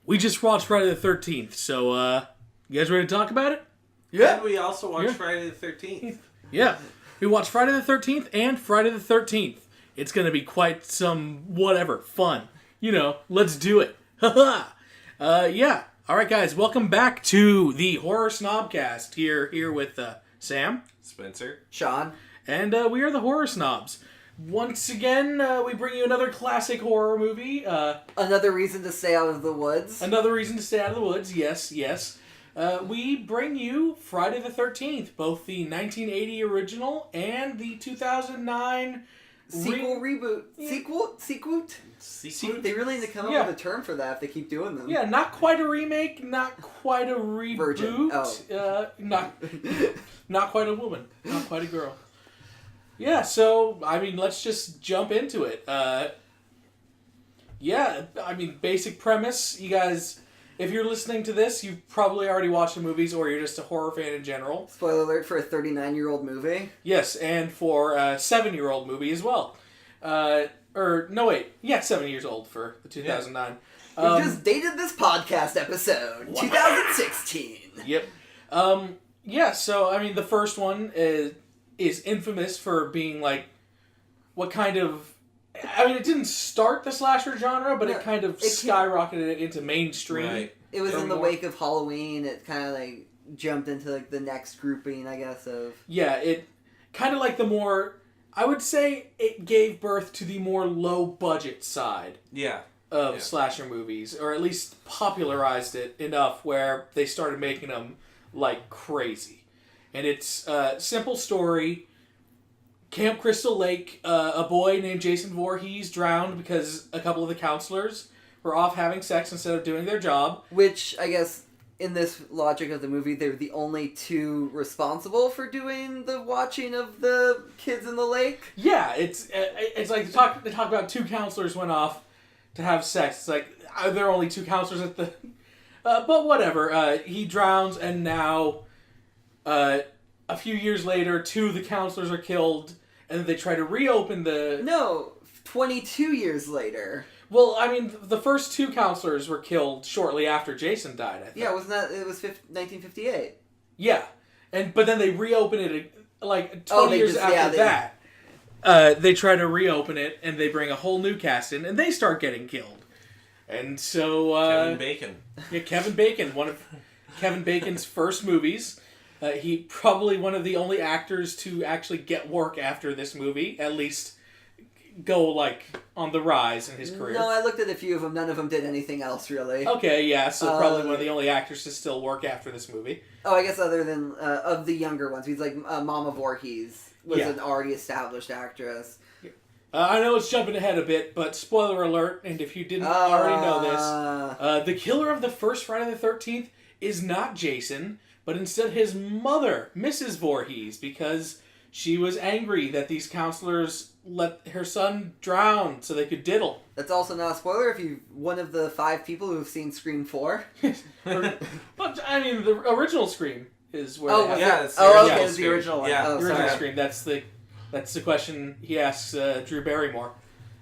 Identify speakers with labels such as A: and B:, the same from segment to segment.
A: We just watched Friday the 13th, so, you guys ready to talk about it?
B: Yeah. And we also watched Friday the 13th.
A: Yeah. We watched Friday the 13th and Friday the 13th. It's gonna be quite some, fun. Let's do it. Haha! Yeah. Alright, guys, welcome back to the Horror Snobcast. Here with, Sam.
B: Spencer.
C: Sean.
A: And, we are the Horror Snobs. Once again, we bring you another classic horror movie.
C: Another reason to stay out of the woods.
A: Another reason to stay out of the woods, yes. We bring you Friday the 13th, both the 1980 original and the 2009...
C: Reboot.
A: Yeah.
C: Sequel? They really need to come up with a term for that if they keep doing them.
A: Yeah, not quite a remake, not quite a reboot.
C: Virgin. Oh.
A: Not quite a woman, not quite a girl. Yeah, so, let's just jump into it. Basic premise, you guys, if you're listening to this, you've probably already watched the movies, or you're just a horror fan in general.
C: Spoiler alert for a 39-year-old movie.
A: Yes, and for a 7-year-old movie as well. 7 years old for the 2009.
C: Yeah. We just dated this podcast episode, wow. 2016.
A: Yep. The first one is infamous for being what kind of... it didn't start the slasher genre, but it kind of skyrocketed it into mainstream. Right.
C: It was in the wake of Halloween. It kind of jumped into the next grouping, I guess, of...
A: Yeah, it kind of the more... I would say it gave birth to the more low-budget side of slasher movies, or at least popularized it enough where they started making them like crazy. And it's a simple story. Camp Crystal Lake, a boy named Jason Voorhees drowned because a couple of the counselors were off having sex instead of doing their job.
C: Which, I guess, in this logic of the movie, they're the only two responsible for doing the watching of the kids in the lake.
A: Yeah, it's like they talk about two counselors went off to have sex. It's like, there are only two counselors at the... but whatever. He drowns, and now, a few years later, two of the counselors are killed, and they try to reopen the...
C: No, 22 years later.
A: Well, the first two counselors were killed shortly after Jason died, I think.
C: Yeah, wasn't that... It was 1958.
A: Yeah. But then they reopen it, 20 years after that. They try to reopen it, and they bring a whole new cast in, and they start getting killed. And so...
B: Kevin Bacon.
A: Yeah, Kevin Bacon. One of Kevin Bacon's first movies. He probably one of the only actors to actually get work after this movie, at least... go on the rise in his career.
C: No, I looked at a few of them. None of them did anything else, really.
A: Okay, yeah, so probably one of the only actors to still work after this movie.
C: Oh, I guess other than of the younger ones, he's Mama Voorhees was an already established actress.
A: I know it's jumping ahead a bit, but spoiler alert, and if you didn't already know this, the killer of the first Friday the 13th is not Jason, but instead his mother, Mrs. Voorhees, because she was angry that these counselors let her son drown so they could diddle.
C: That's also not a spoiler if you're one of the 5 people who have seen Scream 4.
A: But, the original Scream is where
C: it's the original one.
B: Yeah,
C: the
A: original Scream. That's the question he asks Drew Barrymore.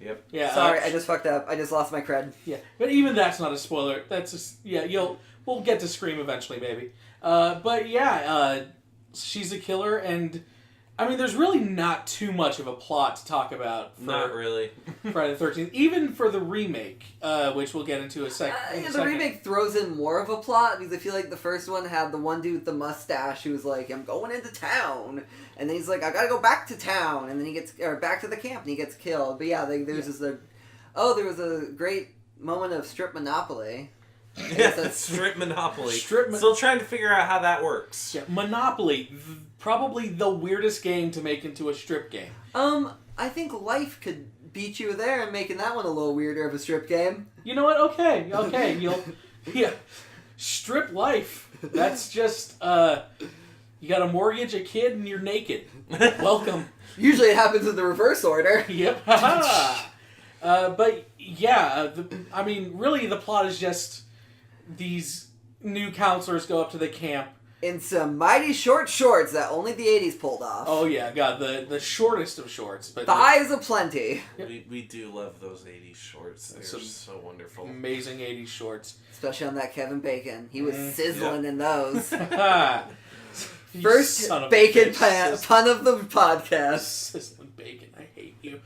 B: Yep.
A: Yeah.
C: Sorry, I just fucked up. I just lost my cred.
A: Yeah, but even that's not a spoiler. That's just we'll get to Scream eventually, maybe. She's a killer, and there's really not too much of a plot to talk about.
B: Not really.
A: Friday the 13th, even for the remake, which we'll get into a second.
C: The remake throws in more of a plot, because I feel like the first one had the one dude with the mustache who was like, I'm going into town. And then he's like, I gotta go back to town. And then he gets, or back to the camp, and he gets killed. But yeah, there was a great moment of strip Monopoly.
B: Yeah, strip Monopoly. Still trying to figure out how that works.
A: Yeah, Monopoly, probably the weirdest game to make into a strip game.
C: I think Life could beat you there and making that one a little weirder of a strip game.
A: You know what? Okay, strip Life. That's just, you got a mortgage, a kid, and you're naked. Welcome.
C: Usually it happens in the reverse order.
A: Yep. But yeah, really the plot is just these new counselors go up to the camp
C: in some mighty short shorts that only the 80s pulled off.
A: Oh yeah, God, the shortest of shorts. But
C: thighs aplenty.
B: We do love those 80s shorts. They're so wonderful.
A: Amazing 80s shorts.
C: Especially on that Kevin Bacon. He was sizzling in those.
A: First
C: bacon pun of the podcast.
A: Sizzling bacon, I hate you.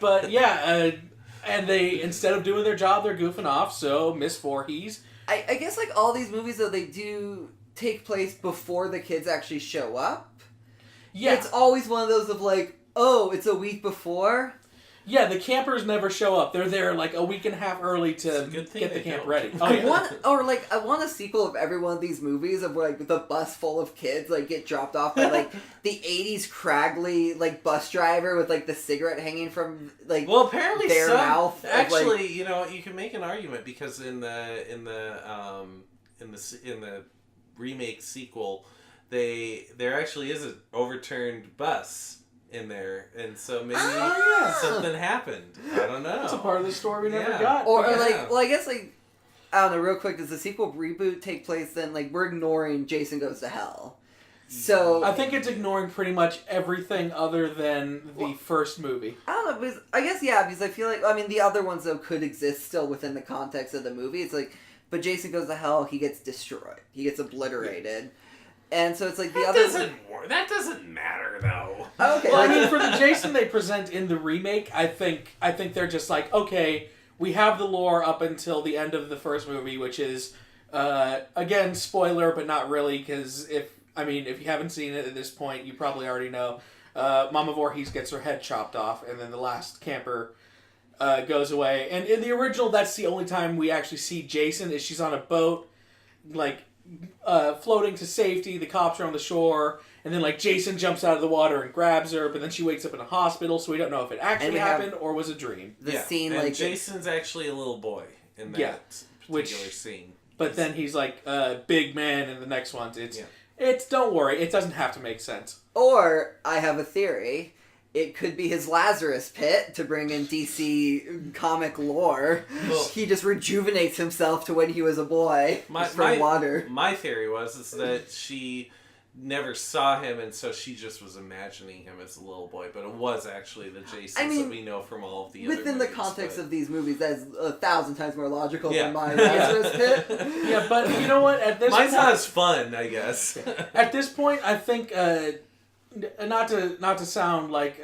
A: But yeah, and they, instead of doing their job, they're goofing off, so Miss Voorhees...
C: I guess, like, all these movies, though, they do take place before the kids actually show up. Yeah. It's always one of those of, like, oh, it's a week before.
A: Yeah, the campers never show up. They're there, like, a week and a half early to get the camp ready. Oh,
C: yeah. I want a sequel of every one of these movies of, like, the bus full of kids, like, get dropped off by, like, the 80s craggly, like, bus driver with, like, the cigarette hanging from, like,
B: apparently
C: their mouth.
B: Actually, like, you know, you can make an argument because in the remake sequel, there actually is an overturned bus in there, and so maybe something happened. I don't know.
A: It's a part of the story we never got.
C: Or like, well, I guess, like, I don't know, real quick, does the sequel reboot take place then? Like, we're ignoring Jason Goes to Hell. So
A: I think it's ignoring pretty much everything other than the first movie.
C: I don't know, because I guess, because I feel like, I mean, the other ones, though, could exist still within the context of the movie. It's like, but Jason Goes to Hell, he gets destroyed. He gets obliterated. And so it's like
B: that doesn't matter, though.
C: Okay.
A: Well, I mean, for the Jason they present in the remake, I think they're just like, okay, we have the lore up until the end of the first movie, which is, again, spoiler, but not really, because if you haven't seen it at this point, you probably already know. Mama Voorhees gets her head chopped off, and then the last camper goes away. And in the original, that's the only time we actually see Jason, is she's on a boat, like, floating to safety. The cops are on the shore, and then, like, Jason jumps out of the water and grabs her, but then she wakes up in a hospital, so we don't know if it actually happened or was a dream.
C: The scene,
B: and
C: like,
B: Jason's actually a little boy in that particular scene.
A: But then he's like a big man in the next one. It's don't worry, it doesn't have to make sense.
C: Or I have a theory. It could be his Lazarus pit to bring in DC comic lore. Well, he just rejuvenates himself to when he was a boy from water.
B: My theory is that she never saw him, and so she just was imagining him as a little boy, but it was actually the Jason that we know from all of the other
C: within
B: movies,
C: the context of these movies, that is 1,000 times more logical than my Lazarus pit.
A: Yeah, but you know what? At this
B: mine's not as fun, I guess.
A: At this point, I think not to sound like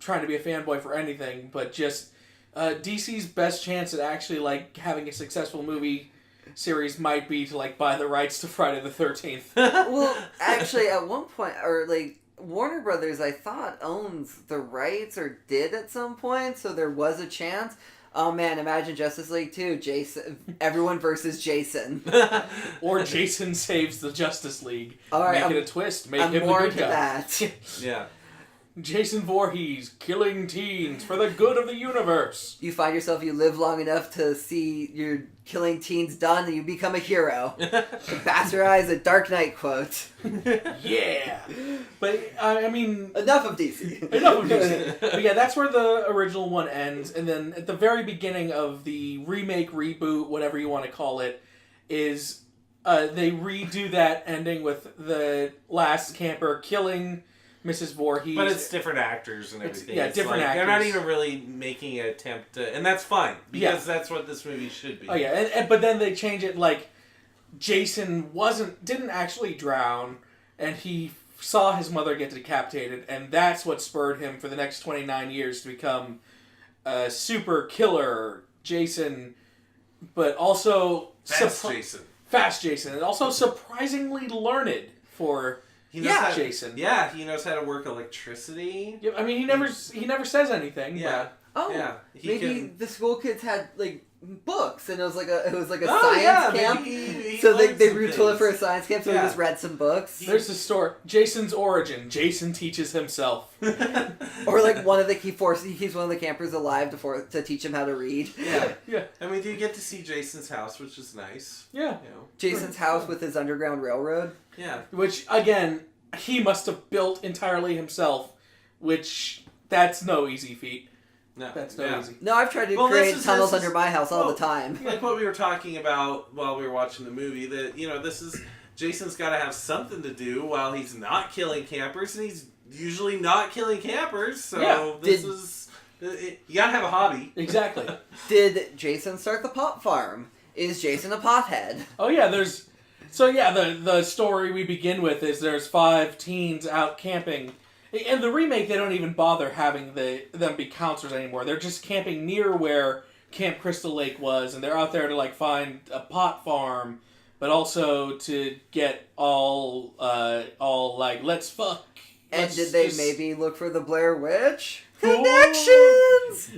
A: trying to be a fanboy for anything, but just DC's best chance at actually, like, having a successful movie series might be to, like, buy the rights to Friday the 13th.
C: Well, actually, at one point, or, like, Warner Brothers, I thought, owns the rights, or did at some point, so there was a chance. Oh man, imagine Justice League 2, everyone versus Jason.
A: Or Jason saves the Justice League.
C: All right,
A: make it a twist, make him the
C: more
A: good
C: into
A: guy.
C: That.
B: Yeah.
A: Jason Voorhees, killing teens for the good of the universe.
C: You find yourself, you live long enough to see your killing teens done, and you become a hero. To bastardize a Dark Knight quote.
A: Yeah. But, I mean...
C: Enough of DC.
A: But yeah, that's where the original one ends, and then at the very beginning of the remake, reboot, whatever you want to call it, is they redo that ending with the last camper killing Mrs. Voorhees.
B: But it's different actors and everything.
A: Different actors.
B: They're not even really making an attempt to... And that's fine, because that's what this movie should be.
A: Oh, yeah. But then they change it, like, Jason didn't actually drown, and he saw his mother get decapitated, and that's what spurred him for the next 29 years to become a super killer Jason, but also... Fast Jason. And also surprisingly learned for... Jason.
B: Yeah, he knows how to work electricity.
A: Yeah, I mean, he never says anything.
B: Yeah.
C: But, maybe the school kids had, like, books, and it was like a science camp. So they retooled it for a science camp, so we just read some books.
A: There's the story. Jason's origin. Jason teaches himself.
C: Or like he keeps one of the campers alive to teach him how to read.
A: Yeah.
B: I mean, you get to see Jason's house, which is nice.
A: Yeah.
B: You know.
C: Jason's house with his underground railroad.
B: Yeah.
A: Which, again, he must have built entirely himself, which that's no easy feat.
B: No,
A: that's not easy.
C: No, I've tried to create tunnels under my house all the time.
B: Like what we were talking about while we were watching the movie, that, this is... Jason's got to have something to do while he's not killing campers, and he's usually not killing campers, so you gotta have a hobby.
A: Exactly.
C: Did Jason start the pot farm? Is Jason a pothead?
A: Oh yeah, the story we begin with is there's 5 teens out camping. In the remake, they don't even bother having them be counselors anymore. They're just camping near where Camp Crystal Lake was, and they're out there to find a pot farm, but also to get all let's fuck.
C: And did they maybe look for the Blair Witch? Connections!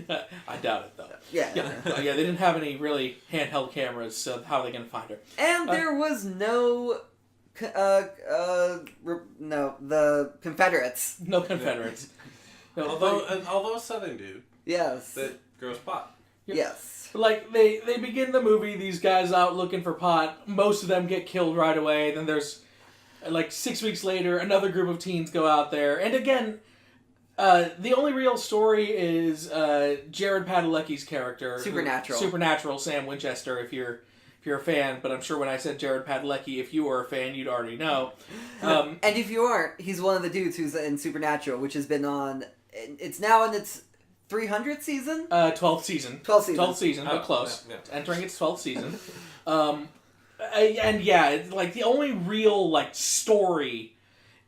A: I doubt it, though.
C: Yeah.
A: They didn't have any really handheld cameras, so how are they going to find her?
C: And there was no... the Confederates.
A: No Confederates. No,
B: although a Southern dude.
C: Yes.
B: That grows pot.
C: Yes.
A: They begin the movie, these guys out looking for pot. Most of them get killed right away. Then there's, 6 weeks later, another group of teens go out there. And again, the only real story is Jared Padalecki's character. Supernatural Sam Winchester, if you're a fan. But I'm sure when I said Jared Padalecki, if you were a fan, you'd already know.
C: And if you aren't, he's one of the dudes who's in Supernatural, which has been on... It's now in its 300th season?
A: 12th season. 12th season, but close. Yeah. Entering its 12th season. It's the only real, story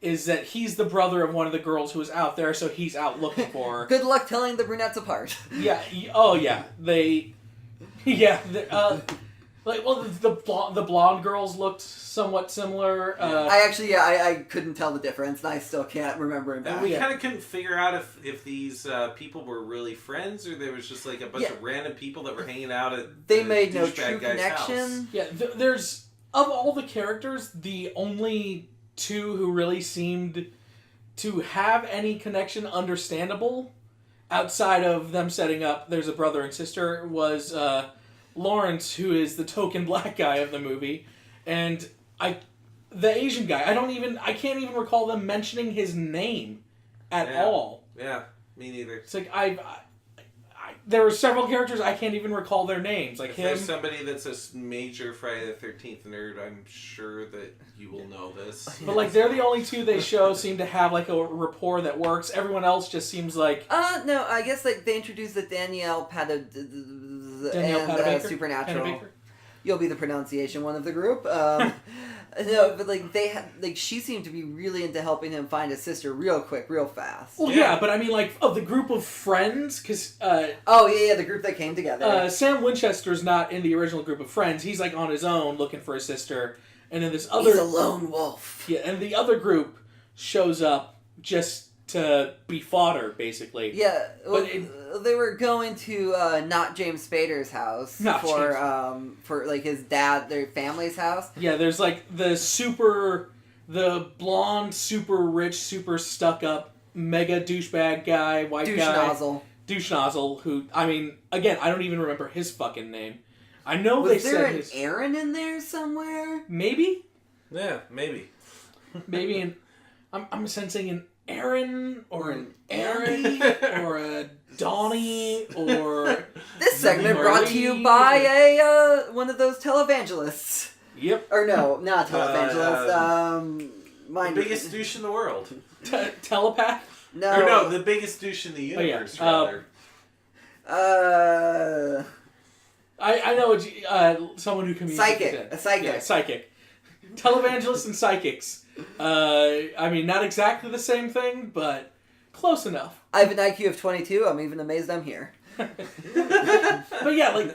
A: is that he's the brother of one of the girls who was out there, so he's out looking for her.
C: Good luck telling the brunettes apart.
A: Yeah. Oh, yeah. The blonde girls looked somewhat similar.
C: I couldn't tell the difference, and I still can't remember him.
B: And we kind of couldn't figure out if these people were really friends, or there was just a bunch of random people that were hanging out at
C: they made no true connection.
A: Yeah, there's of all the characters, the only 2 who really seemed to have any connection understandable outside of them setting up there's a brother and sister was Lawrence, who is the token black guy of the movie, and the Asian guy. I can't even recall them mentioning his name at all.
B: Yeah, me neither.
A: It's there were several characters I can't even recall their names. If
B: there's somebody that's a major Friday the 13th nerd, I'm sure that you will know this.
A: But they're the only 2 they show seem to have a rapport that works. Everyone else just seems like...
C: No, I guess they introduced the Danielle Padabaker. Supernatural. You'll be the pronunciation one of the group. No, but she seemed to be really into helping him find his sister real quick, real fast.
A: Well, yeah, but I mean, of the group of friends, because...
C: the group that came together.
A: Sam Winchester's not in the original group of friends. He's, on his own looking for his sister. And then this other...
C: He's a lone wolf.
A: Yeah, and the other group shows up just to be fodder, basically.
C: Yeah, they were going to not James Spader's house for his dad, their family's house.
A: Yeah, there's the blonde, super rich, super stuck up, mega douchebag guy, white guy. Douche nozzle, who, I mean, again, I don't even remember his fucking name. I know
C: Was there an Aaron in there somewhere?
A: Maybe?
B: Yeah, maybe.
A: Maybe I'm sensing an Aaron or an Aaron or a Donnie or...
C: This segment brought to you by one of those televangelists.
A: Yep.
C: Or no, not televangelists.
B: The biggest douche in the world.
A: Telepath?
C: No.
B: Or no, the biggest douche in the universe, rather.
A: I know someone who communicates.
C: A psychic.
A: Yeah, psychic. Televangelists and psychics. I mean, not exactly the same thing, but close enough.
C: I have an IQ of 22. I'm even amazed I'm here.
A: But yeah,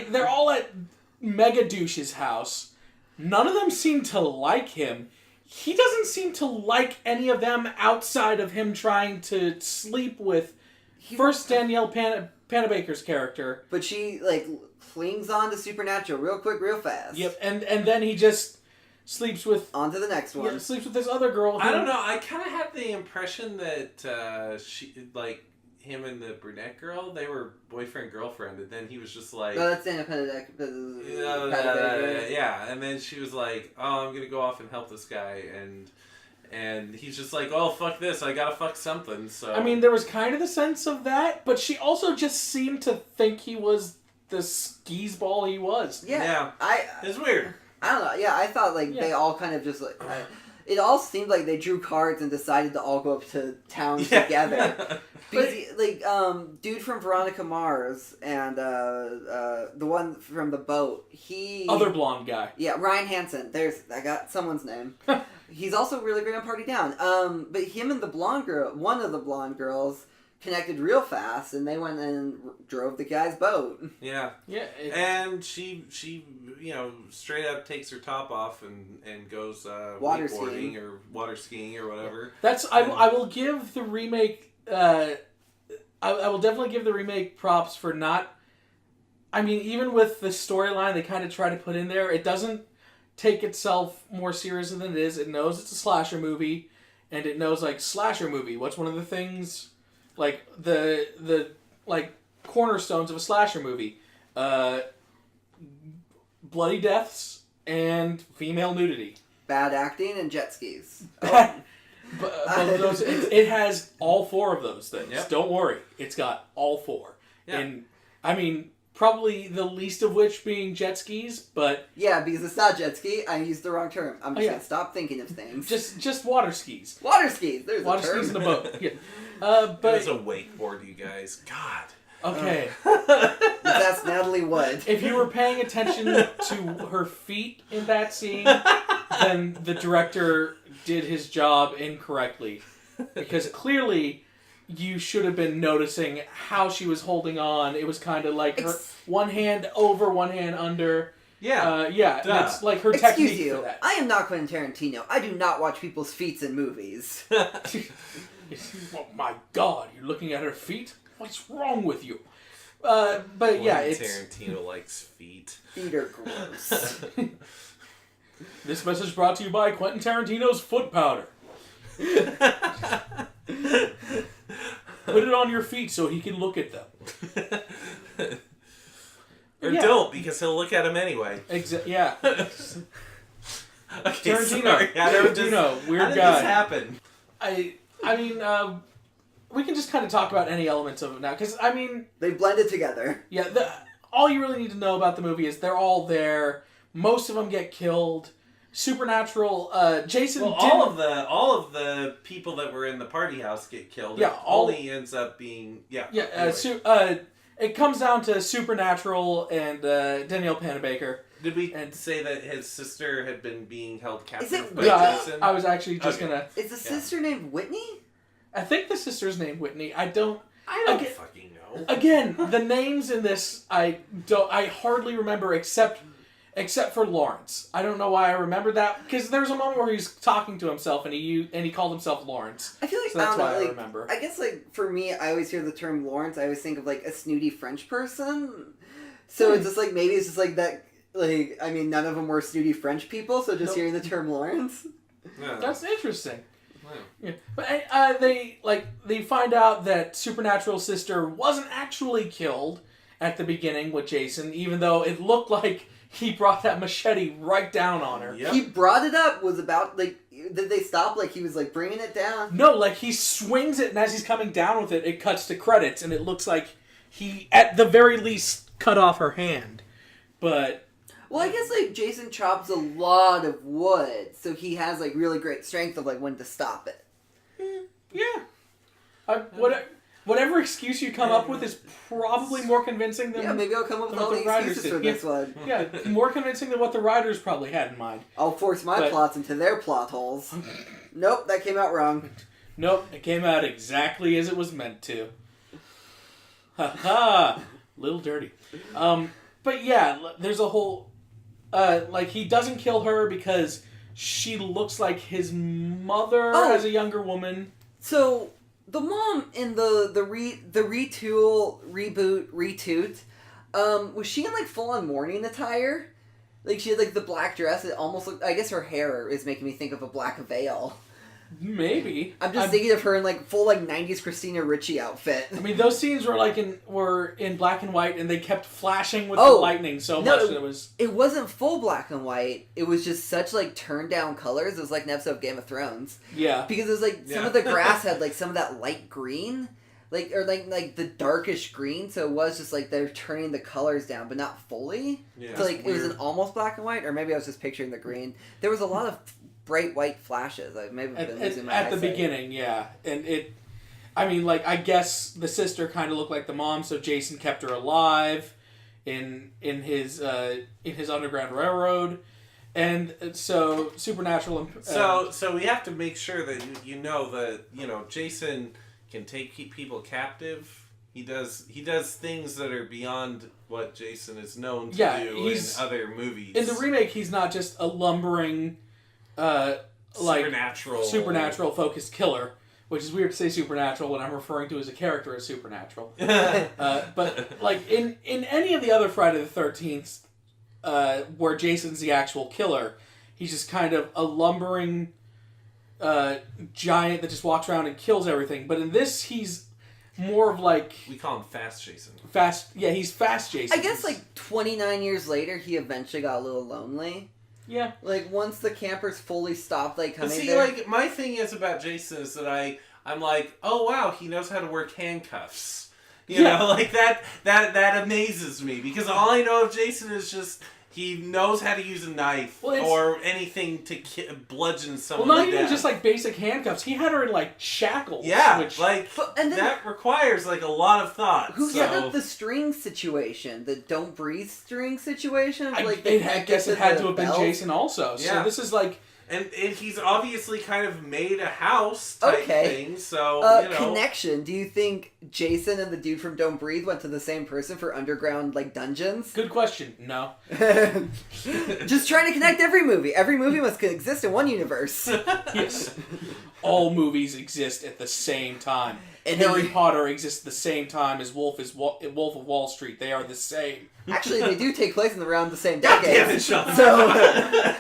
A: they're all at Mega Douche's house. None of them seem to like him. He doesn't seem to like any of them outside of him trying to sleep with first Danielle Panabaker's character.
C: But she, clings on to Supernatural real quick, real fast.
A: Yep, and then he just sleeps with...
C: On to the next one.
A: Yeah, sleeps with this other girl.
B: I don't know, I kind of had the impression that him and the brunette girl, they were boyfriend-girlfriend, and then he was just like...
C: No, that's Daniel Panabaker.
B: Yeah, and then she was like, oh, I'm going to go off and help this guy, and And he's just like, oh, fuck this, I gotta fuck something, so...
A: I mean, there was kind of the sense of that, but she also just seemed to think he was the skis-ball he was.
C: Yeah.
B: It's weird.
C: I don't know, yeah, I thought, like, they all kind of just, like... it all seemed like they drew cards and decided to all go up to town together. Because, dude from Veronica Mars and the one from the boat,
A: Other blonde guy.
C: Yeah, Ryan Hansen. I got someone's name. He's also really great on Party Down. But him and the blonde girl, one of the blonde girls, connected real fast, and they went and drove the guy's boat.
B: Yeah. Yeah. And she straight up takes her top off and goes wakeboarding or water skiing or whatever.
A: I will give the remake. I will definitely give the remake props for not. I mean, even with the storyline they kind of try to put in there, it doesn't take itself more seriously than it is. It knows it's a slasher movie, and it knows, like, slasher movie. What's one of the things, like, the cornerstones of a slasher movie? Bloody deaths and female nudity.
C: Bad acting and jet skis.
A: But those, it has all four of those things. Yep. Don't worry. It's got all four. Yeah. And, I mean, probably the least of which being jet skis, but...
C: Yeah, because it's not jet ski. I used the wrong term. I'm just going to stop thinking of things.
A: Just water skis.
C: Water skis. There's
A: water
C: a term.
A: skis in a boat. Yeah. But
B: it's a wakeboard, you guys. God.
A: Okay.
C: That's Natalie Wood.
A: If you were paying attention to her feet in that scene, then the director did his job incorrectly. Because clearly you should have been noticing how she was holding on. It was kind of like her one hand over, one hand under. Yeah. That's like her technique.
C: Excuse you,
A: for that.
C: I am not Quentin Tarantino. I do not watch people's feet in movies.
A: Oh my God, you're looking at her feet? What's wrong with you? But yeah, it's...
B: Tarantino likes feet.
C: Feet are gross.
A: This message brought to you by Quentin Tarantino's foot powder. Put it on your feet so he can look at them.
B: Or don't, because he'll look at them anyway.
A: Yeah.
B: Okay,
A: Tarantino.
B: Sorry.
A: Tarantino, weird
B: how did
A: guy.
B: This happen?
A: I mean, we can just kind of talk about any elements of it now, because, I mean...
C: They blended together.
A: Yeah, all you really need to know about the movie is they're all there. Most of them get killed. Supernatural, Jason
B: all of the people that were in the party house get killed.
A: Yeah,
B: it only ends up being... Yeah,
A: anyway. It comes down to Supernatural and Danielle Panabaker.
B: Did we say that his sister had been being held captive?
C: Is it
B: by Jason?
A: I was actually just gonna...
C: Is the sister named Whitney?
A: I think the sister's named Whitney. I don't
B: fucking know.
A: Again, the names in this I hardly remember except for Lawrence. I don't know why I remember that, because there's a moment where he's talking to himself and he called himself Lawrence.
C: I feel like
A: so that's why
C: I
A: remember.
C: I guess, like, for me, I always hear the term Lawrence. I always think of, like, a snooty French person. So it's just like, maybe it's just like that. Like, I mean, none of them were snooty French people, so just hearing the term Lawrence.
B: Yeah.
A: That's interesting. Yeah. But they find out that Supernatural's sister wasn't actually killed at the beginning with Jason, even though it looked like he brought that machete right down on her.
C: Yep. He brought it up, was about, like, did they stop? Like, he was, like, bringing it down?
A: No, like, he swings it, and as he's coming down with it, it cuts to credits, and it looks like he, at the very least, cut off her hand. But...
C: Well, I guess, like, Jason chops a lot of wood, so he has, like, really great strength of, like, when to stop it.
A: Yeah. Whatever excuse you come up with is probably more convincing than...
C: Yeah, maybe I'll come up with all the excuses for this one.
A: Yeah, more convincing than what the writers probably had in mind.
C: I'll force my plots into their plot holes. Nope, that came out wrong.
A: Nope, it came out exactly as it was meant to. Ha-ha! Little dirty. But yeah, there's a whole... like, he doesn't kill her because she looks like his mother as a younger woman.
C: So, the mom in the reboot, was she in, like, full-on mourning attire? Like, she had, like, the black dress. It almost looked... I guess her hair is making me think of a black veil.
A: Maybe.
C: I'm just thinking of her in like full like 90s Christina Ricci outfit.
A: I mean, those scenes were in black and white, and they kept flashing with the lightning so much that it was.
C: It wasn't full black and white. It was just such like turned down colors. It was like an episode of Game of Thrones.
A: Yeah.
C: Because it was like some of the grass had like some of that light green, like or like the darkish green. So it was just like they're turning the colors down, but not fully. Yeah. So like it was an almost black and white, or maybe I was just picturing the green. There was a lot of bright white flashes. Like maybe
A: at the beginning, yeah, and it. I mean, like I guess the sister kind of looked like the mom, so Jason kept her alive in his Underground Railroad, and so Supernatural.
B: So we have to make sure that you know that Jason can keep people captive. He does things that are beyond what Jason is known to do in other movies.
A: In the remake, he's not just a lumbering. Supernatural focused killer, which is weird to say supernatural when I'm referring to as a character as supernatural. But like in any of the other Friday the 13th, where Jason's the actual killer, he's just kind of a lumbering giant that just walks around and kills everything. But in this, he's more of like...
B: We call him Fast Jason.
A: He's Fast Jason.
C: I guess like 29 years later, he eventually got a little lonely.
A: Yeah.
C: Like, once the campers fully stopped, like, coming
B: there... See,
C: there...
B: like, my thing is about Jason is that I'm like, oh, wow, he knows how to work handcuffs. You know, like, that amazes me. Because all I know of Jason is just... He knows how to use a knife or anything to bludgeon someone to death.
A: Well, not even just, like, basic handcuffs. He had her in, like, shackles.
B: Yeah, that requires, like, a lot of thought.
C: Who set up the string situation? The don't breathe string situation?
A: I guess it had to have been Jason also. So this is, like...
B: And he's obviously kind of made a house type thing, so,
C: Connection. Do you think Jason and the dude from Don't Breathe went to the same person for underground, like, dungeons?
A: Good question. No.
C: Just trying to connect every movie. Every movie must exist in one universe.
A: Yes. All movies exist at the same time. And Harry Potter exists at the same time as Wolf of Wall Street. They are the same.
C: Actually, they do take place in around the same decade.
B: God damn it, Sean.
C: So...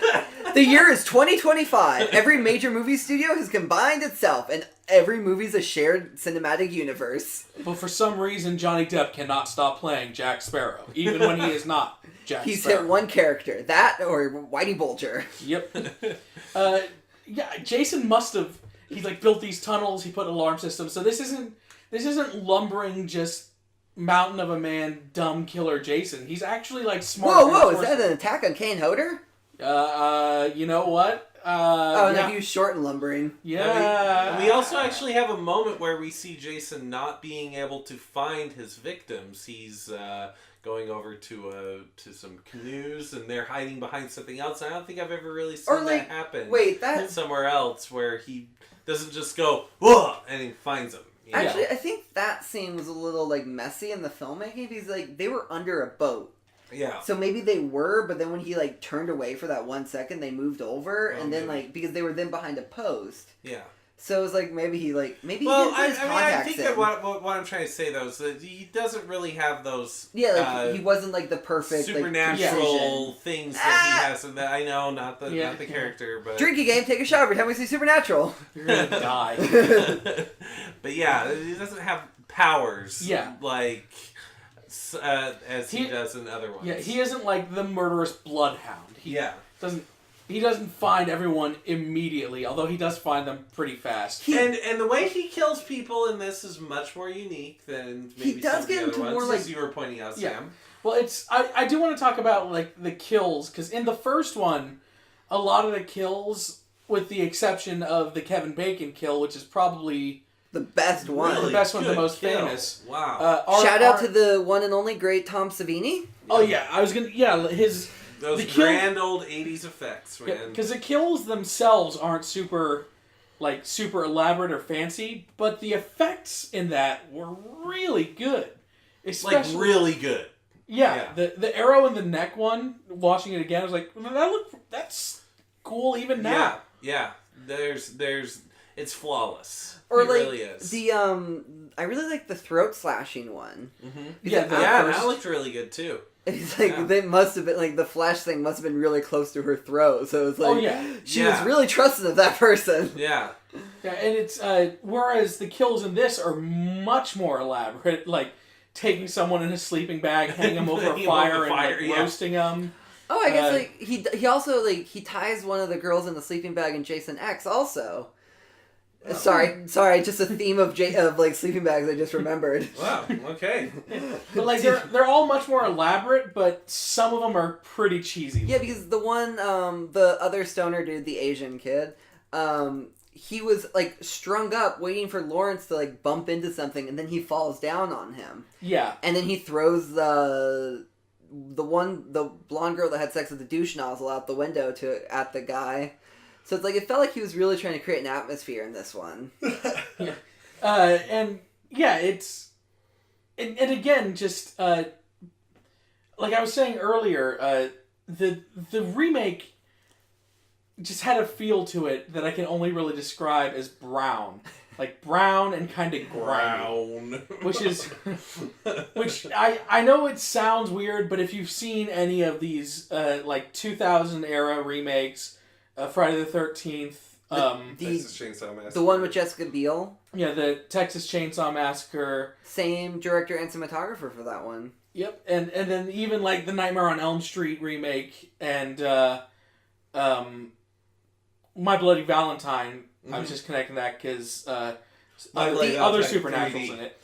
C: The year is 2025. Every major movie studio has combined itself, and every movie's a shared cinematic universe.
A: But for some reason, Johnny Depp cannot stop playing Jack Sparrow, even when he is not Jack Sparrow.
C: He's hit one character, that or Whitey Bulger.
A: Yep. Jason must have. He built these tunnels. He put alarm systems. So this isn't lumbering just mountain of a man dumb killer Jason. He's actually smart.
C: Whoa! Is that an attack on Kane Hodder?
A: You know what?
C: He was short and lumbering.
A: Yeah.
B: We also actually have a moment where we see Jason not being able to find his victims. He's going over to some canoes, and they're hiding behind something else. I don't think I've ever really seen that happen.
C: Wait, that's
B: somewhere else where he doesn't just go, whoa, and he finds them.
C: Actually, I think that scene was a little messy in the filmmaking because they were under a boat.
B: Yeah.
C: So maybe they were, but then when he turned away for that 1 second, they moved over, and then because they were then behind a post.
B: Yeah.
C: So it was maybe he
B: Well,
C: he didn't
B: I think that what I'm trying to say though is that he doesn't really have those.
C: Yeah, he wasn't the perfect
B: supernatural things that he has. And that I know, not the character, but
C: drinking game. Take a shot every time we see Supernatural.
A: You're gonna die.
B: But yeah, he doesn't have powers.
A: Yeah.
B: As he does in other ones.
A: Yeah, he isn't the murderous bloodhound. He doesn't find everyone immediately, although he does find them pretty fast.
B: And the way he kills people in this is much more unique than maybe
C: he does
B: some
C: get
B: of the
C: into
B: other ones,
C: more
B: as you were pointing out, Sam.
A: Well, I do want to talk about the kills, because in the first one, a lot of the kills, with the exception of the Kevin Bacon kill, which is probably
C: the best one.
A: Really the best one, the most famous.
B: Wow.
C: Shout out to the one and only great Tom Savini.
A: Oh, yeah. I was going to...
B: Those grand old 80s effects, man.
A: Because the kills themselves aren't super elaborate or fancy, but the effects in that were really good. Especially,
B: really good.
A: Yeah. The arrow in the neck one, watching it again, I was like, that's cool even now.
B: Yeah. It's flawless.
C: Or
B: it really is.
C: I really like the throat slashing one.
B: Mm-hmm. That looked really good too.
C: It's they must have been the flash thing must have been really close to her throat, so it's she was really trusting of that person.
B: Yeah,
A: Yeah, and it's whereas the kills in this are much more elaborate, like taking someone in a sleeping bag, hanging them over a fire, and roasting them.
C: Oh, I guess he also he ties one of the girls in the sleeping bag in Jason X also. Oh. Sorry, just a theme of sleeping bags I just remembered.
B: Wow, okay.
A: But they're all much more elaborate, but some of them are pretty cheesy.
C: Yeah, because the one the other stoner dude, the Asian kid, he was strung up waiting for Lawrence to bump into something, and then he falls down on him. Yeah. And then he throws the blonde girl that had sex with the douche nozzle out the window at the guy. So it's it felt like he was really trying to create an atmosphere in this one.
A: Yeah. It's... And again, just... like I was saying earlier, the remake just had a feel to it that I can only really describe as brown. Brown and kind of grimy. Which I know it sounds weird, but if you've seen any of these 2000 era remakes, Friday the 13th,
B: Texas Chainsaw Massacre,
C: the one with Jessica Biel,
A: yeah, the Texas Chainsaw Massacre,
C: same director and cinematographer for that one.
A: Yep, and then even the Nightmare on Elm Street remake and My Bloody Valentine. Mm-hmm. I was just connecting that because the other Supernaturals in it.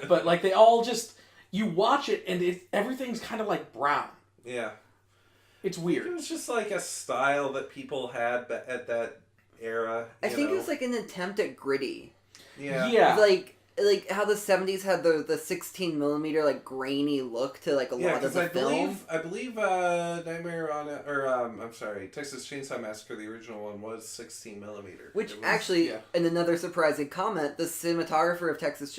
A: But they all just, you watch it and everything's kind of brown. Yeah. It's weird.
B: It was just a style that people had at that era.
C: I think it was an attempt at gritty.
B: Yeah.
C: Yeah. How the 70s had the 16 millimeter grainy look to a lot of the film.
B: I believe Texas Chainsaw Massacre, the original one, was 16 millimeter.
C: Which in another surprising comment, the cinematographer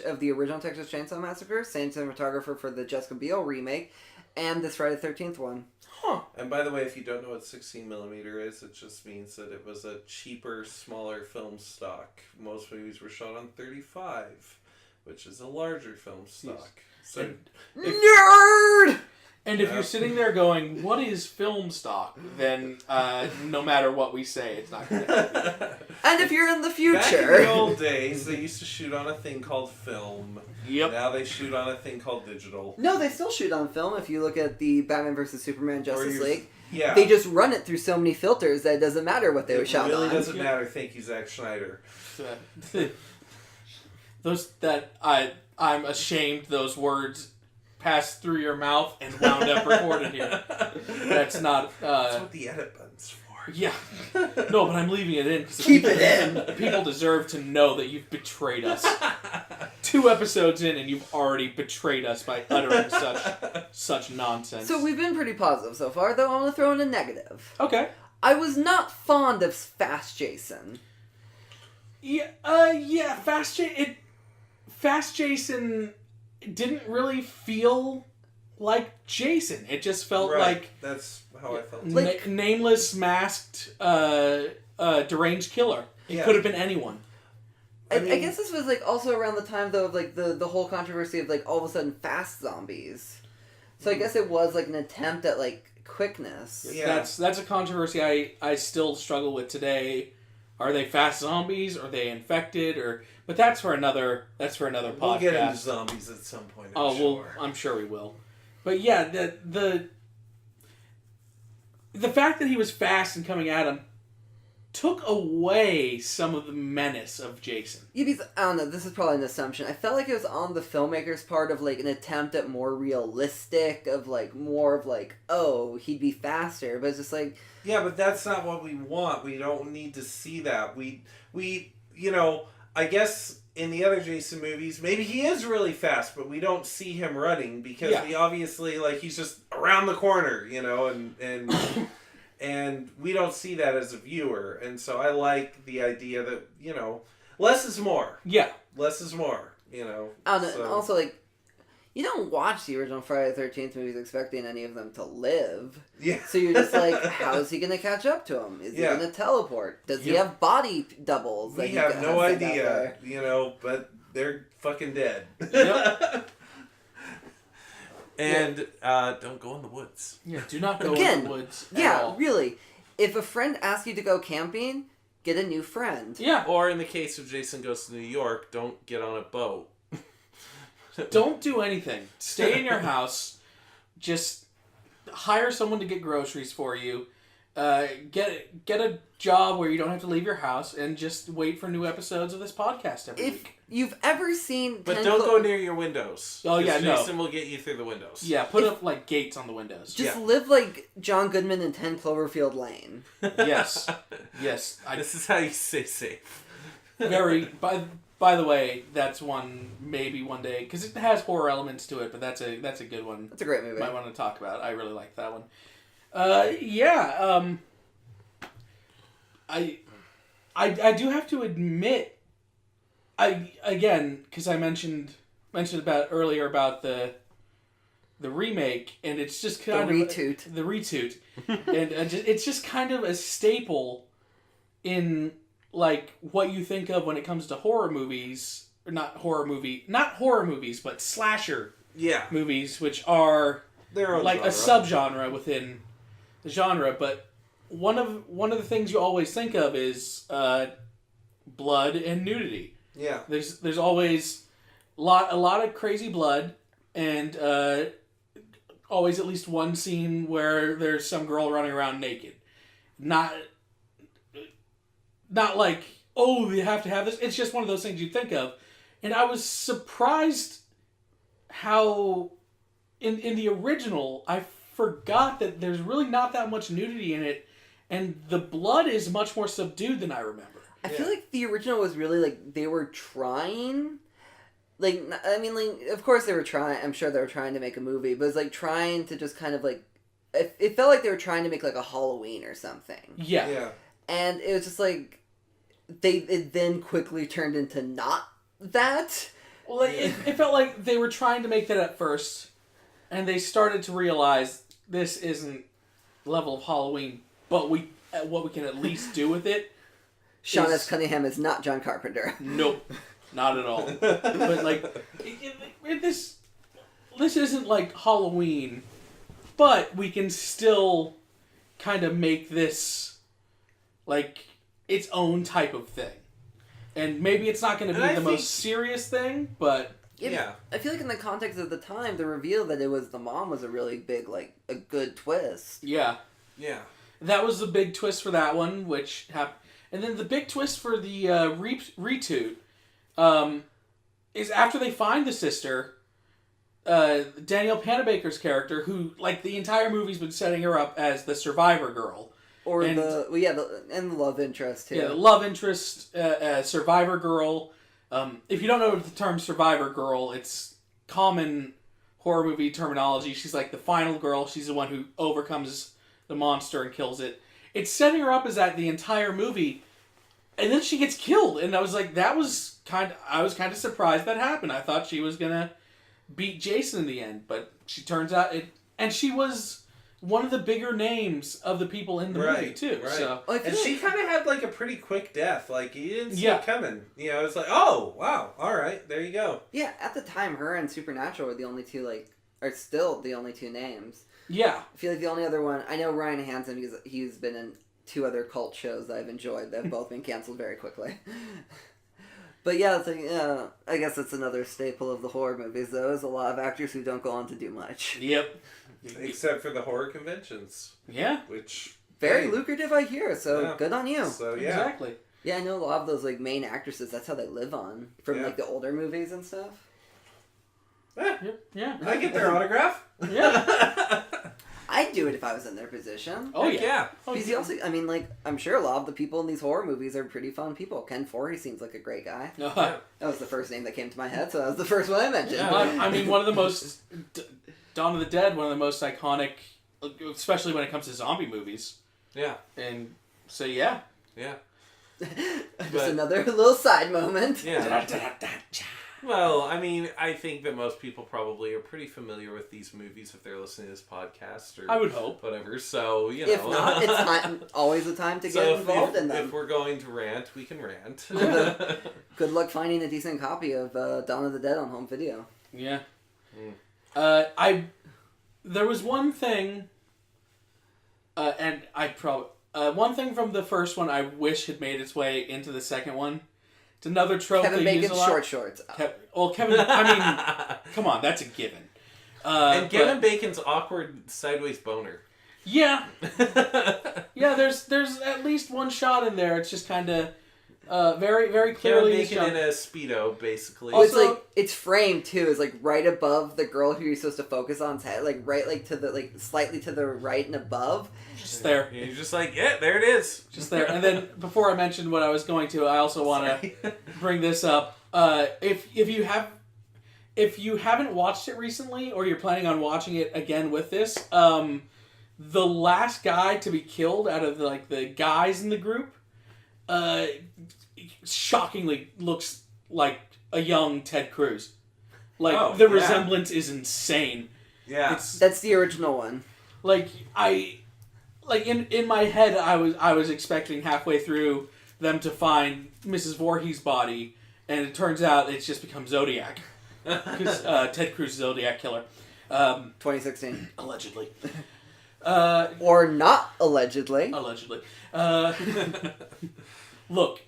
C: of the original Texas Chainsaw Massacre, same cinematographer for the Jessica Biel remake, and this Friday the 13th one.
B: Huh. And by the way, if you don't know what 16 millimeter is, it just means that it was a cheaper, smaller film stock. Most movies were shot on 35. Which is a larger film stock. So
C: nerd!
A: And if you're sitting there going, what is film stock? Then no matter what we say, it's not going to help you.
C: And if you're in the future...
B: Back in the old days, they used to shoot on a thing called film. Yep. Now they shoot on a thing called digital.
C: No, they still shoot on film. If you look at the Batman vs. Superman Justice League.
B: Yeah.
C: They just run it through so many filters that it doesn't matter what they were shot on.
B: It really doesn't matter. Thank you, Zack Snyder.
A: I'm ashamed those words passed through your mouth and wound up recorded here. That's not...
B: That's what the edit button's for.
A: Yeah. No, but I'm leaving it in.
C: Keep it in!
A: People deserve to know that you've betrayed us. 2 episodes in and you've already betrayed us by uttering such nonsense.
C: So we've been pretty positive so far, though I'm going to throw in a negative.
A: Okay.
C: I was not fond of Fast Jason.
A: Yeah, Fast Jason didn't really feel like Jason. It just felt
B: that's how I felt.
A: Nameless, masked, deranged killer. It could have been anyone.
C: I guess this was also around the time though of the whole controversy of all of a sudden fast zombies. So I guess it was an attempt at quickness.
A: Yeah. That's a controversy I still struggle with today. Are they fast zombies? Are they infected? But that's for another podcast.
B: We'll get into zombies at some point.
A: I'm sure we will. But yeah, the fact that he was fast and coming at him took away some of the menace of Jason.
C: Yeah, because, I don't know, this is probably an assumption. I felt like it was on the filmmaker's part of an attempt at more realistic, of more of oh, he'd be faster, but it's just
B: yeah, but that's not what we want. We don't need to see that. We I guess in the other Jason movies, maybe he is really fast, but we don't see him running because we obviously he's just around the corner, and and we don't see that as a viewer. And so I like the idea that, less is more. Yeah. Less is more,
C: Also, you don't watch the original Friday the 13th movies expecting any of them to live. Yeah. So you're just how is he going to catch up to him? Is he going to teleport? Does he have body doubles?
B: We have no idea, but they're fucking dead. Yep. And don't go in the woods.
A: Yeah, do not go in the woods.
C: Really. If a friend asks you to go camping, get a new friend.
A: Yeah.
B: Or in the case of Jason Goes to New York, don't get on a boat.
A: Don't do anything. Stay in your house. Just hire someone to get groceries for you. Get a job where you don't have to leave your house, and just wait for new episodes of this podcast every week.
C: If you've ever seen...
B: But don't go near your windows.
A: Oh, yeah,
B: Jason will get you through the windows.
A: Yeah, put up, like, gates on the windows.
C: Just live like John Goodman in 10 Cloverfield Lane.
A: Yes. Yes.
B: This is how you stay safe.
A: Very... By the way, that's maybe one day, because it has horror elements to it, but that's a good one.
C: That's a great movie.
A: Might want to talk about. I really like that one. I do have to admit, because I mentioned about earlier about the remake, and it's just kind of the retoot, and it's just kind of a staple in like what you think of when it comes to horror movies, or not horror movies, but slasher movies, which are like a subgenre within the genre. But one of the things you always think of is blood and nudity.
B: Yeah,
A: there's always a lot of crazy blood, and always at least one scene where there's some girl running around naked. Not like, oh, you have to have this. It's just one of those things you think of. And I was surprised how, in the original, I forgot that there's really not that much nudity in it. And the blood is much more subdued than I remember.
C: I feel like the original was really, like, they were trying... Like, I mean, like, of course they were trying... I'm sure they were trying to make a movie, but it was, like, trying to just kind of, like... It felt like they were trying to make, like, a Halloween or something.
A: Yeah.
C: And it was just, like... It then quickly turned into not that.
A: Well, it felt like they were trying to make that at first, and they started to realize this isn't level of Halloween, but what we can at least do with it.
C: Sean S. Cunningham is not John Carpenter.
A: Nope, not at all. But like, this isn't like Halloween, but we can still kind of make this like its own type of thing. And maybe it's not going to be the most serious thing, but...
C: Yeah. I feel like in the context of the time, the reveal that it was the mom was a really big, like, a good twist.
A: Yeah.
B: Yeah.
A: That was the big twist for that one, which happened. And then the big twist for the retoot is after they find the sister, Danielle Panabaker's character, who, like, the entire movie's been setting her up as the survivor girl.
C: And the love interest, too.
A: Yeah, the love interest, survivor girl. If you don't know the term survivor girl, it's common horror movie terminology. She's like the final girl. She's the one who overcomes the monster and kills it. It's setting her up as that the entire movie, and then she gets killed. And I was like, I was kind of surprised that happened. I thought she was gonna beat Jason in the end, but she turns out and she was one of the bigger names of the people in the movie, too.
B: Right.
A: So.
B: And she kind of had, like, a pretty quick death. Like, you didn't see it coming. You know, it's like, oh, wow, all right, there you go.
C: Yeah, at the time, her and Supernatural were the only two, like, are still the only two names.
A: Yeah.
C: I feel like the only other one, I know Ryan Hansen, because he's been in 2 other cult shows that I've enjoyed that have both been canceled very quickly. But yeah, it's like, I guess it's another staple of the horror movies, though, is a lot of actors who don't go on to do much.
A: Yep.
B: Except for the horror conventions.
A: Yeah.
B: Which...
C: Very lucrative, I hear, so good on you.
B: So, yeah.
A: Exactly.
C: Yeah, I know a lot of those, like, main actresses, that's how they live on, from, like, the older movies and stuff.
A: Yeah.
B: I get their autograph.
A: Yeah.
C: I'd do it if I was in their position.
A: Oh, yeah.
C: Because he also, I mean, like, I'm sure a lot of the people in these horror movies are pretty fun people. Ken Voorhees seems like a great guy. That was the first name that came to my head, so that was the first one I mentioned.
A: Yeah, I mean, one of the most... Dawn of the Dead, one of the most iconic, especially when it comes to zombie movies.
B: Yeah.
A: And so, yeah.
B: Yeah.
C: Just another little side moment.
B: Yeah. Well, I mean, I think that most people probably are pretty familiar with these movies if they're listening to this podcast or...
A: I would hope.
B: Whatever, so, you know.
C: If not, it's not always the time to get involved in them.
B: If we're going to rant, we can rant.
C: Good luck finding a decent copy of Dawn of the Dead on home video.
A: Yeah. There was one thing, and One thing from the first one I wish had made its way into the second one. It's another trope
C: Kevin
A: they use a lot.
C: Bacon's short shorts.
A: Kevin, I mean, come on, that's a given.
B: And Kevin Bacon's awkward sideways boner.
A: Yeah. Yeah, there's at least one shot in there. It's just kind of very, very clearly...
B: Kevin Bacon in a Speedo, basically.
C: Oh, it's like, it's framed, too. It's like right above the girl who you're supposed to focus on's head. Like right, like to the, like slightly to the right and above.
A: Just there.
B: And you're just like, yeah, there it is.
A: Just there. And then, before I mentioned what I was going to, I also want to bring this up. If you haven't watched it recently, or you're planning on watching it again with this, the last guy to be killed out of the guys in the group, shockingly looks like a young Ted Cruz. The resemblance is insane.
B: Yeah,
C: that's the original one.
A: In my head, I was expecting halfway through them to find Mrs. Voorhees' body, and it turns out it's just become Zodiac. Because Ted Cruz, Zodiac killer.
C: 2016.
A: Allegedly.
C: Or not allegedly.
A: Allegedly. Look,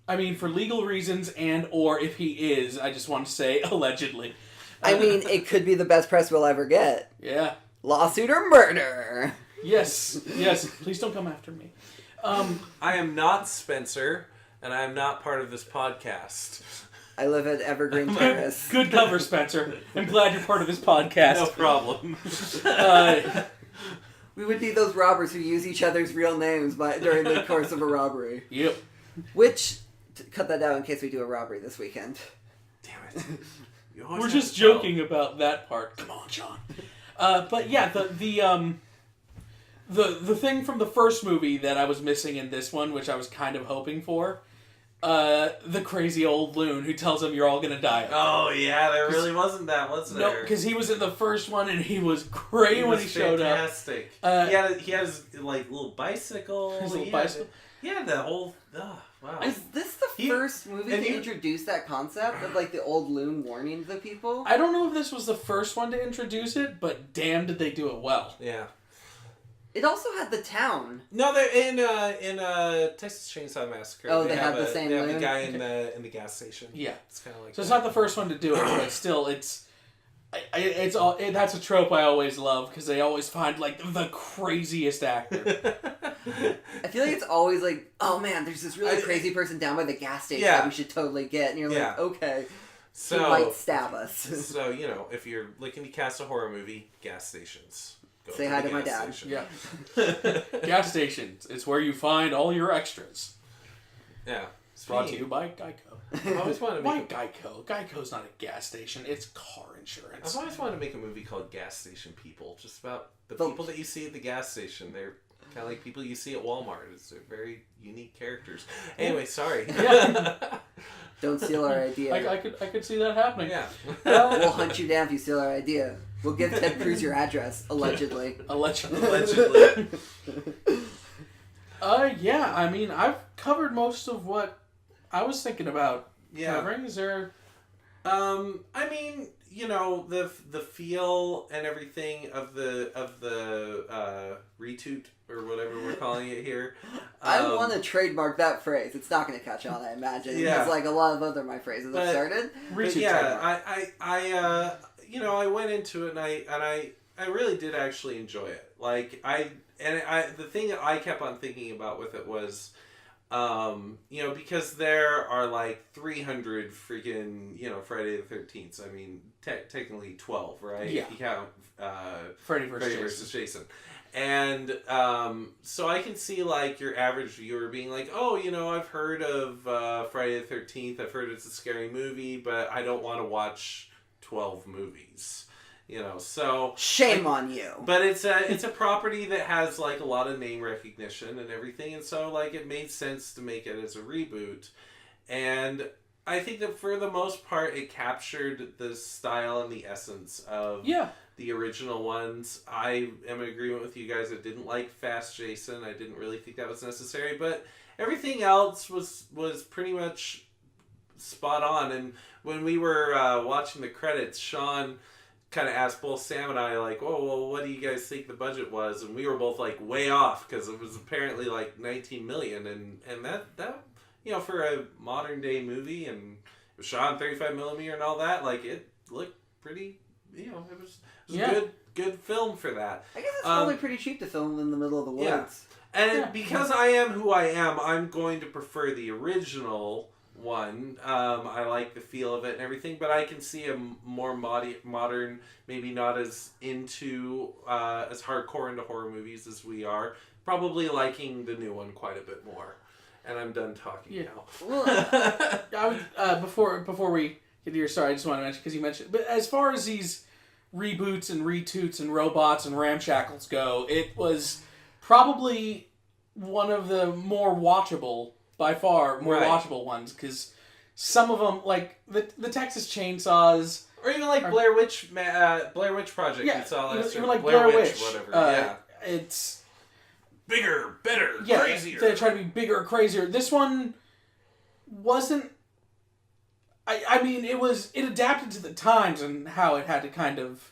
A: I mean, for legal reasons or if he is, I just want to say allegedly.
C: I mean, it could be the best press we'll ever get.
A: Yeah.
C: Lawsuit or murder.
A: Yes. Please don't come after me.
B: I am not Spencer, and I am not part of this podcast.
C: I live at Evergreen Terrace.
A: Good cover, Spencer. I'm glad you're part of this podcast.
B: No problem.
C: We would be those robbers who use each other's real names during the course of a robbery.
A: Yep.
C: Which, cut that out in case we do a robbery this weekend.
B: Damn it.
A: We're just joking about that part. Come on, John. But yeah, the thing from the first movie that I was missing in this one, which I was kind of hoping for, the crazy old loon who tells him you're all gonna die.
B: Oh yeah, there really wasn't that, was there?
A: No, because he was in the first one and he was great when he showed
B: fantastic.
A: up.
B: He has little bicycle.
A: His little bicycle.
B: Yeah, the whole. Wow.
C: Is this the first movie to introduce that concept of the old loon warning the people?
A: I don't know if this was the first one to introduce it, but damn, did they do it well.
B: Yeah.
C: It also had the town.
B: No, they're in Texas Chainsaw Massacre.
C: Oh, they have the same
B: They have
C: loon?
B: the guy in the gas station.
A: Yeah,
B: it's kind of like.
A: So it's not the first one to do it, but still, that's a trope I always love because they always find the craziest actor.
C: I feel like it's always oh man, there's this really crazy person down by the gas station that we should totally get, and you're like, okay, so he might stab us.
B: So if you're looking to cast a horror movie, gas stations.
C: Say hi to my dad.
B: Station.
A: Yeah. Gas stations. It's where you find all your extras.
B: Yeah.
A: It's brought to you by Geico.
B: I always wanted to
A: make Geico? Geico's not a gas station. It's car insurance.
B: I've always wanted to make a movie called Gas Station People. Just about the people that you see at the gas station. They're kind of like people you see at Walmart. They're very unique characters. Anyway, sorry.
C: Yeah. Don't steal our idea.
A: I could see that happening.
B: Yeah.
C: We'll hunt you down if you steal our idea. We'll give Ted Cruz your address, allegedly.
B: Allegedly.
A: Yeah, I mean, I've covered most of what I was thinking about covering. Is there...
B: I mean, the feel and everything of the retoot or whatever we're calling it here.
C: I want to trademark that phrase. It's not going to catch on, I imagine. Yeah. Because a lot of other my phrases have started.
A: Retoot
B: trademark. I went into it and I really did actually enjoy it. The thing that I kept on thinking about with it was, because there are 300 freaking, Friday the 13th. I mean, technically 12, right?
A: Yeah.
B: If you count
A: Freddy versus
B: Jason. And so I can see your average viewer being I've heard of Friday the 13th. I've heard it's a scary movie, but I don't want to watch 12 movies. So
C: shame on you.
B: But it's a property that has a lot of name recognition and everything, and so it made sense to make it as a reboot. And I think that for the most part, it captured the style and the essence of the original ones. I am in agreement with you guys. I didn't like Fast Jason. I didn't really think that was necessary, but everything else was pretty much spot on. And when we were watching the credits, Sean kind of asked both Sam and I, like, oh, well, what do you guys think the budget was? And we were both, like, way off, because it was apparently, like, $19 million, and that for a modern-day movie, and it was shot on 35mm and all that, like, it looked pretty, it was a good film for that.
C: I guess it's probably pretty cheap to film in the middle of the woods.
B: Yeah. And because I am who I am, I'm going to prefer the original one. I like the feel of it and everything, but I can see a more modern, maybe not as into, as hardcore into horror movies as we are, probably liking the new one quite a bit more. And I'm done talking now.
A: Well, before we get to your story, I just want to mention, because you mentioned, but as far as these reboots and retoots and robots and ramshackles go, it was probably one of the more watchable, by far, watchable ones, because some of them, like the Texas Chainsaws,
B: or even like Blair Witch Project.
A: Yeah,
B: you saw last
A: even like Blair Witch,
B: whatever.
A: It's
B: bigger, better, crazier.
A: They try to be bigger or crazier. This one wasn't. I mean, it adapted to the times and how it had to kind of,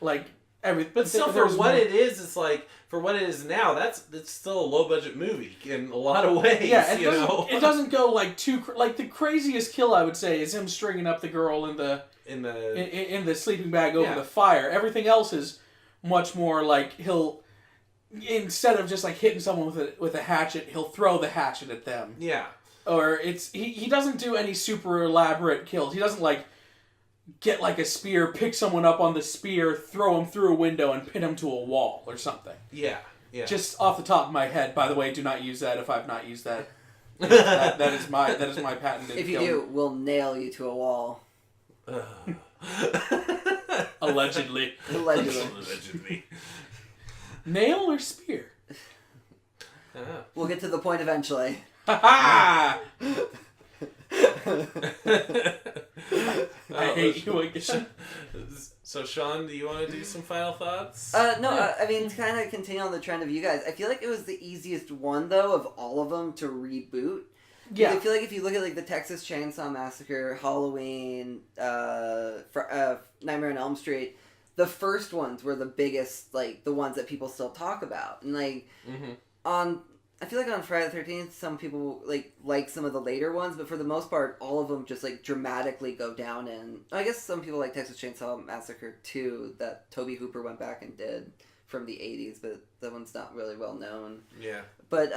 A: like, everything.
B: But still, for what it is, it's like, for what it is now, that's still a low budget movie in a lot of ways.
A: Yeah, it doesn't go like too like the craziest kill I would say is him stringing up the girl in the sleeping bag over the fire. Everything else is much more like he'll, instead of just like hitting someone with a hatchet, he'll throw the hatchet at them.
B: Yeah.
A: Or he doesn't do any super elaborate kills. He doesn't like get like a spear, pick someone up on the spear, throw him through a window, and pin him to a wall or something.
B: Yeah.
A: Just off the top of my head. By the way, do not use that if I've not used that. that is my patented.
C: If you do, we'll nail you to a wall.
A: Allegedly.
B: Allegedly.
A: Nail or spear?
C: We'll get to the point eventually.
A: Ha ha! I hate you again.
B: So, Sean, do you want to do some final thoughts?
C: I mean, to kind of continue on the trend of you guys, I feel like it was the easiest one, though, of all of them to reboot. Yeah. I feel like if you look at, like, the Texas Chainsaw Massacre, Halloween, Nightmare on Elm Street, the first ones were the biggest, like, the ones that people still talk about. And, like, I feel like on Friday the 13th, some people like some of the later ones, but for the most part, all of them just like dramatically go down. And I guess some people like Texas Chainsaw Massacre 2 that Tobe Hooper went back and did from the 80s, but that one's not really well known.
B: Yeah.
C: But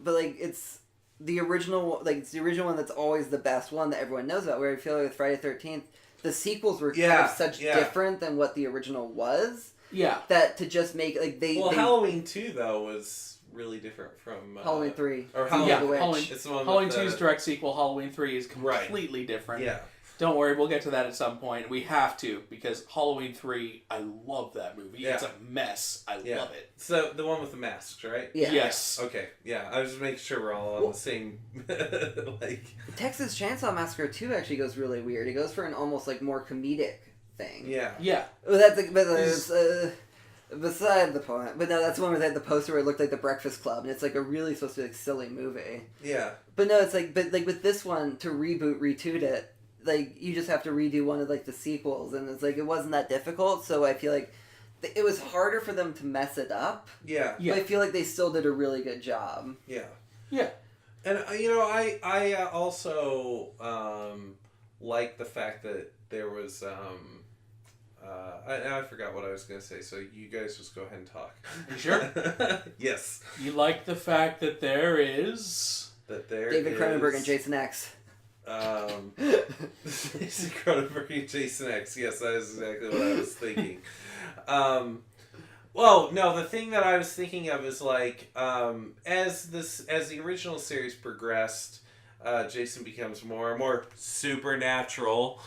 C: like it's the original, like it's the original one that's always the best one that everyone knows about. Where I feel like with Friday the 13th, the sequels were kind of such different than what the original was.
A: Yeah.
C: That to just make like
B: Halloween 2 though was really different from
C: Halloween 3
B: or
A: Halloween 2's direct sequel. Halloween 3 is completely different.
B: Yeah,
A: don't worry, we'll get to that at some point. We have to, because Halloween 3, I love that movie. Yeah. It's a mess. I love it.
B: So the one with the masks, right?
C: Yeah.
A: Yes.
B: Okay. Yeah, I was just making sure we're all on the same like.
C: Texas Chainsaw Massacre 2 actually goes really weird. It goes for an almost like more comedic thing.
B: Yeah.
A: Yeah.
C: Well, that's beside the point. But no, that's the one where they had the poster where it looked like The Breakfast Club, and it's like a really supposed to be like silly movie.
B: Yeah.
C: But no, it's like, but like with this one, to retoot it, like you just have to redo one of like the sequels, and it's like it wasn't that difficult. So I feel like it was harder for them to mess it up.
B: Yeah.
C: But I feel like they still did a really good job.
B: Yeah.
A: Yeah.
B: And I also like the fact that there was. I forgot what I was going to say, so you guys just go ahead and talk.
A: You sure?
B: Yes.
A: You like the fact that there is...
C: David Cronenberg and Jason X.
B: Jason Cronenberg and Jason X. Yes, that is exactly what I was thinking. Well, no, the thing that I was thinking of is like, as the original series progressed, Jason becomes more and more supernatural.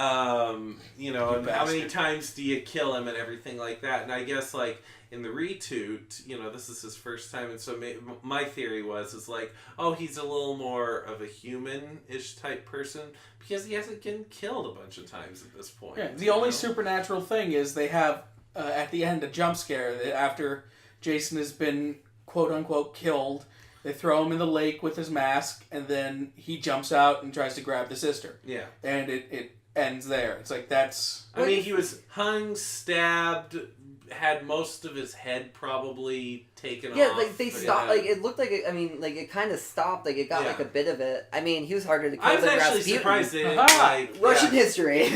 B: And how many times do you kill him and everything like that? And I guess like in the retoot, this is his first time, and so my theory is like, oh, he's a little more of a human-ish type person because he hasn't been killed a bunch of times at this point.
A: Yeah, the only supernatural thing is they have at the end a jump scare that after Jason has been quote unquote killed. They throw him in the lake with his mask, and then he jumps out and tries to grab the sister.
B: Yeah.
A: And it ends there. It's like, that's...
B: I mean, he was hung, stabbed, had most of his head probably taken off.
C: Yeah, like, they stopped, like, it looked like, it kind of stopped, like, it got, like, a bit of it. I mean, he was harder to kill than Rasputin. I was actually surprised they didn't, Russian history.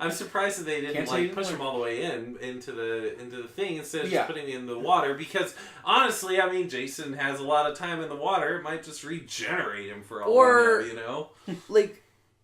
B: I'm surprised that they didn't, push him all the way into the thing instead of just putting him in the water, because, honestly, I mean, Jason has a lot of time in the water. It might just regenerate him for all we know,
C: Like,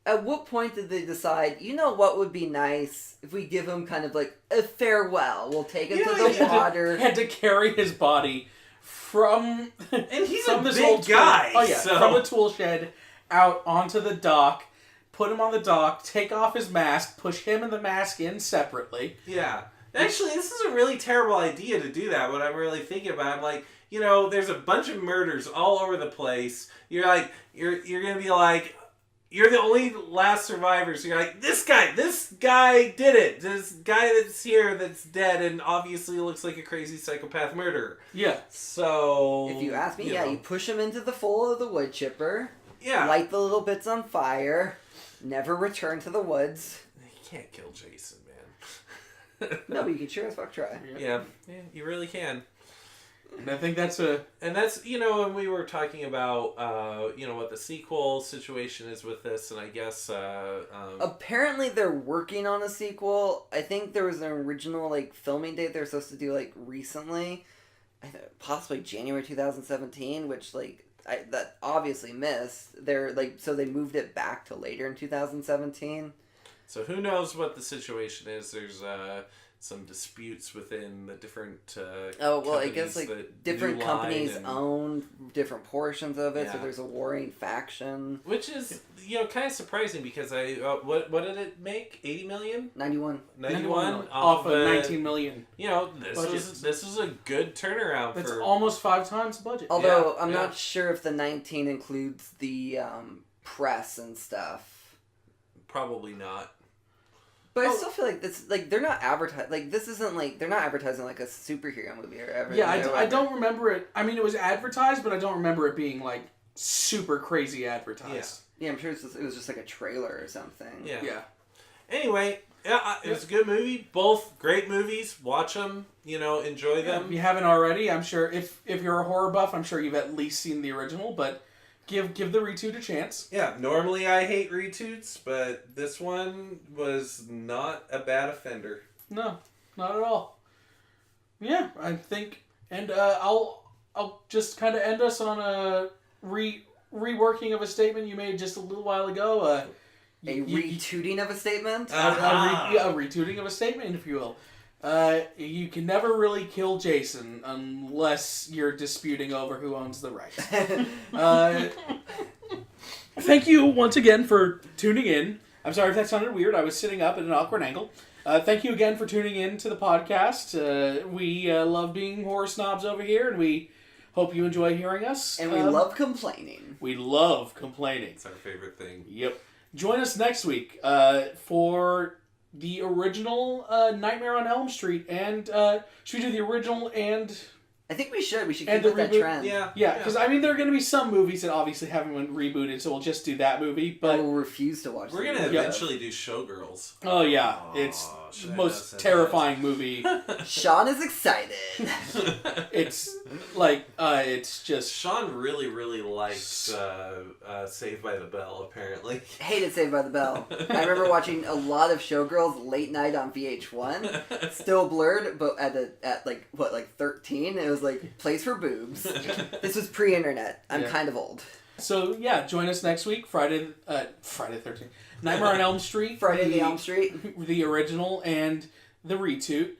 C: at what point did they decide, you know what would be nice if we give him kind of like a farewell? We'll take him to the water.
A: He had to carry his body from...
B: And he's a big guy.
A: From the tool shed out onto the dock, put him on the dock, take off his mask, push him and the mask in separately.
B: Yeah. Actually, this is a really terrible idea to do that, when I'm really thinking about it. I'm like, you know, there's a bunch of murders all over the place. You're like, you're going to be like... You're the only last survivors. So you're like, this guy did it. This guy that's here that's dead and obviously looks like a crazy psychopath murderer.
A: Yeah.
B: So...
C: If you ask me, you push him into the full of the wood chipper.
B: Yeah.
C: Light the little bits on fire. Never return to the woods.
B: You can't kill Jason, man.
C: No, but you can sure as fuck try.
B: Yeah, you really can.
A: And I think that's
B: you know, when we were talking about, you know, what the sequel situation is with this, and I guess,
C: apparently they're working on a sequel. I think there was an original, like, filming date they were supposed to do, like, recently. Possibly January 2017, which, like, that obviously missed. They're, like, so they moved it back to later in 2017.
B: So who knows what the situation is. There's, some disputes within the different
C: I guess like different companies own different portions of it, so there's a warring faction,
B: which is, you know, kind of surprising, because what did it make? 80 million?
C: 91
A: off of 19 million.
B: You know, this was a good turnaround.
A: It's almost 5 times the budget.
C: Although I'm not sure if the 19 includes the press and stuff.
B: Probably not.
C: But I still feel like this, like, they're not advertising, like, this isn't, like, they're not advertising, like, a superhero movie or ever.
A: Yeah, I don't remember it. I mean, it was advertised, but I don't remember it being, like, super crazy advertised.
C: Yeah, I'm sure it was just, like, a trailer or something.
A: Yeah.
B: Anyway, it was a good movie. Both great movies. Watch them, you know, enjoy them.
A: If you haven't already, I'm sure, if you're a horror buff, I'm sure you've at least seen the original, but... Give the retoot a chance.
B: Yeah, normally I hate retoots, but this one was not a bad offender.
A: No, not at all. Yeah, I think, and I'll just kind of end us on a reworking of a statement you made just a little while ago.
C: Retooting of a statement?
A: A retooting of a statement, if you will. You can never really kill Jason unless you're disputing over who owns the rights. Thank you once again for tuning in. I'm sorry if that sounded weird. I was sitting up at an awkward angle. Thank you again for tuning in to the podcast. We love being horror snobs over here, and we hope you enjoy hearing us.
C: And we love complaining.
A: We love complaining.
B: It's our favorite thing.
A: Yep. Join us next week for... the original Nightmare on Elm Street, and should we do the original and...
C: I think we should. We should keep with that trend.
A: Yeah, because I mean, there are going to be some movies that obviously haven't been rebooted, so we'll just do that movie. But
C: we'll refuse to watch.
B: We're going to eventually do Showgirls.
A: Oh yeah, it's the most terrifying movie.
C: Sean is excited.
A: It's like it's just
B: Sean really likes Saved by the Bell. Apparently,
C: hated Saved by the Bell. I remember watching a lot of Showgirls late night on VH1. Still blurred, but at 13, it was like place for boobs. This was pre-internet. I'm kind of old.
A: So yeah, join us next week, Friday the 13th. Nightmare on Elm Street.
C: Friday Elm Street.
A: The original and the retoot.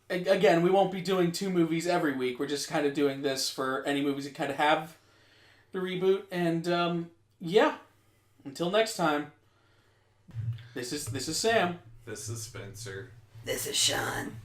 A: Again, we won't be doing 2 movies every week. We're just kind of doing this for any movies that kind of have the reboot. And until next time. This is Sam.
B: This is Spencer.
C: This is Sean.